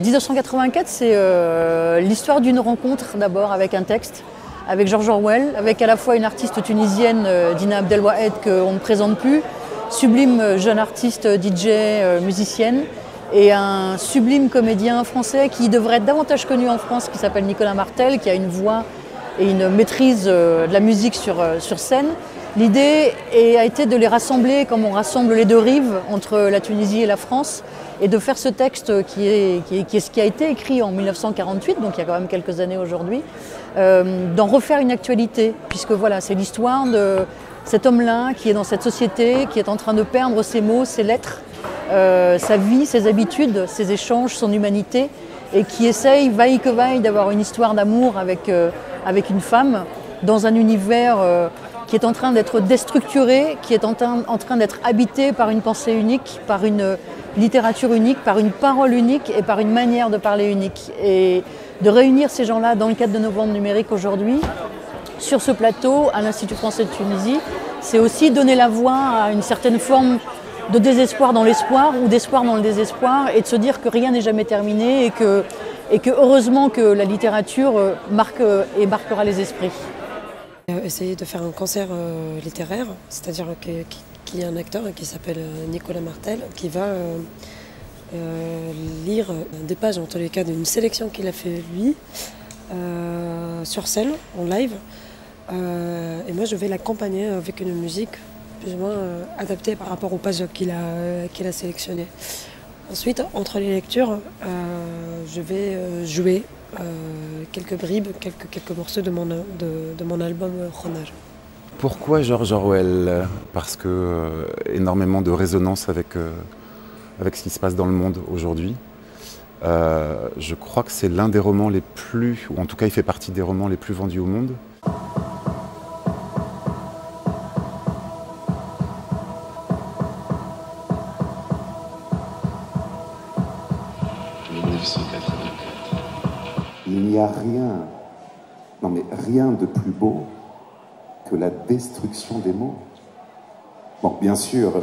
1984, c'est l'histoire d'une rencontre d'abord avec un texte, avec George Orwell, avec à la fois une artiste tunisienne, Dina Abdelwahed, qu'on ne présente plus, sublime jeune artiste, DJ, musicienne, et un sublime comédien français qui devrait être davantage connu en France, qui s'appelle Nicolas Martel, qui a une voix et une maîtrise de la musique sur scène. L'idée a été de les rassembler comme on rassemble les deux rives entre la Tunisie et la France, et de faire ce texte qui est ce qui a été écrit en 1948, donc il y a quand même quelques années aujourd'hui, d'en refaire une actualité, puisque voilà, c'est l'histoire de cet homme-là qui est dans cette société, qui est en train de perdre ses mots, ses lettres, sa vie, ses habitudes, ses échanges, son humanité, et qui essaye, vaille que vaille, d'avoir une histoire d'amour avec une femme dans un univers qui est en train d'être déstructuré, qui est en train d'être habité par une pensée unique, par une littérature unique, par une parole unique et par une manière de parler unique. Et de réunir ces gens-là dans le cadre de Novembre Numérique aujourd'hui, sur ce plateau, à l'Institut français de Tunisie, c'est aussi donner la voix à une certaine forme de désespoir dans l'espoir ou d'espoir dans le désespoir, et de se dire que rien n'est jamais terminé et que heureusement que la littérature marque et marquera les esprits. Essayer de faire un concert littéraire, c'est-à-dire qu'il y a un acteur qui s'appelle Nicolas Martel qui va lire des pages, en tous les cas, d'une sélection qu'il a fait lui, sur scène, en live. Et moi je vais l'accompagner avec une musique plus ou moins adaptée par rapport aux pages qu'il a sélectionnées. Ensuite, entre les lectures, je vais jouer quelques bribes, quelques morceaux de mon album Chronage. Pourquoi George Orwell? Parce que énormément de résonance avec ce qui se passe dans le monde aujourd'hui. Je crois que c'est l'un des romans les plus, ou en tout cas il fait partie des romans les plus vendus au monde. Il n'y a rien, non mais rien de plus beau que la destruction des mots. Bon, bien sûr,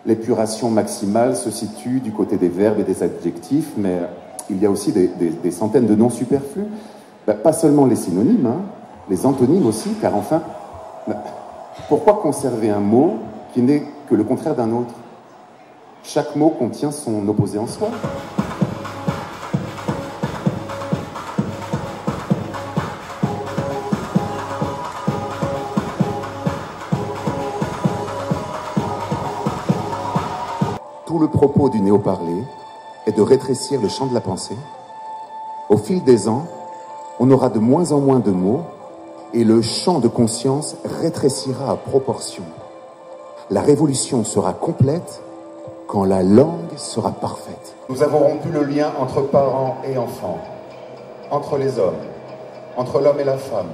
l'épuration maximale se situe du côté des verbes et des adjectifs, mais il y a aussi des centaines de noms superflus. Pas seulement les synonymes, hein, les antonymes aussi, car enfin, pourquoi conserver un mot qui n'est que le contraire d'un autre? Chaque mot contient son opposé en soi. Tout le propos du néo-parler est de rétrécir le champ de la pensée. Au fil des ans, on aura de moins en moins de mots et le champ de conscience rétrécira à proportion. La révolution sera complète quand la langue sera parfaite. Nous avons rompu le lien entre parents et enfants, entre les hommes, entre l'homme et la femme.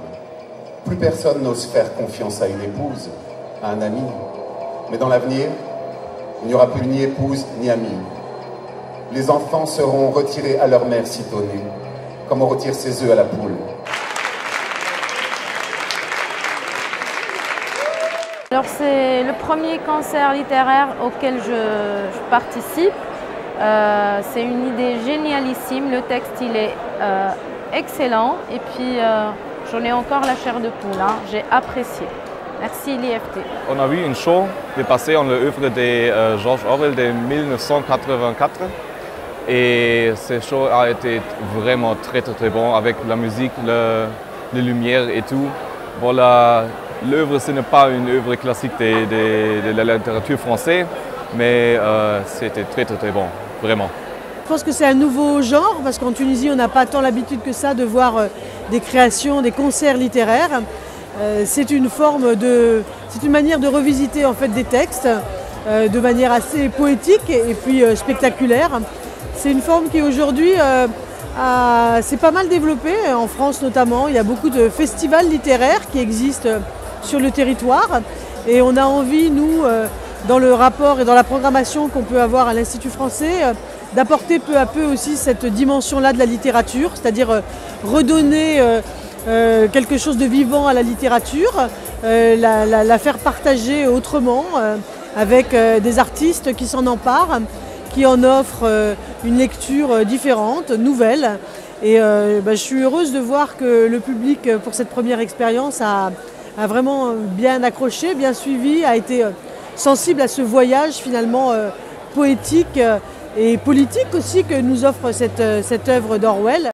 Plus personne n'ose faire confiance à une épouse, à un ami. Mais dans l'avenir, il n'y aura plus ni épouse ni amie. Les enfants seront retirés à leur mère sitôt née, comme on retire ses œufs à la poule. Alors c'est le premier concert littéraire auquel je participe. C'est une idée génialissime, le texte il est excellent et puis j'en ai encore la chair de poule, hein. J'ai apprécié. Merci l'IFT. On a vu une show dépassée en l'œuvre de George Orwell de 1984 et ce show a été vraiment très bon avec la musique, les lumières et tout. Voilà, l'œuvre ce n'est pas une œuvre classique de la littérature française, mais c'était très bon, vraiment. Je pense que c'est un nouveau genre parce qu'en Tunisie on n'a pas tant l'habitude que ça de voir des créations, des concerts littéraires. C'est une manière de revisiter en fait des textes de manière assez poétique et puis spectaculaire. C'est une forme qui aujourd'hui s'est pas mal développée en France notamment. Il y a beaucoup de festivals littéraires qui existent sur le territoire et on a envie, nous, dans le rapport et dans la programmation qu'on peut avoir à l'Institut français, d'apporter peu à peu aussi cette dimension-là de la littérature, c'est-à-dire redonner quelque chose de vivant à la littérature, la faire partager autrement avec des artistes qui s'en emparent, qui en offre une lecture différente, nouvelle. Et je suis heureuse de voir que le public, pour cette première expérience, a vraiment bien accroché, bien suivi, a été sensible à ce voyage finalement poétique et politique aussi que nous offre cette œuvre d'Orwell.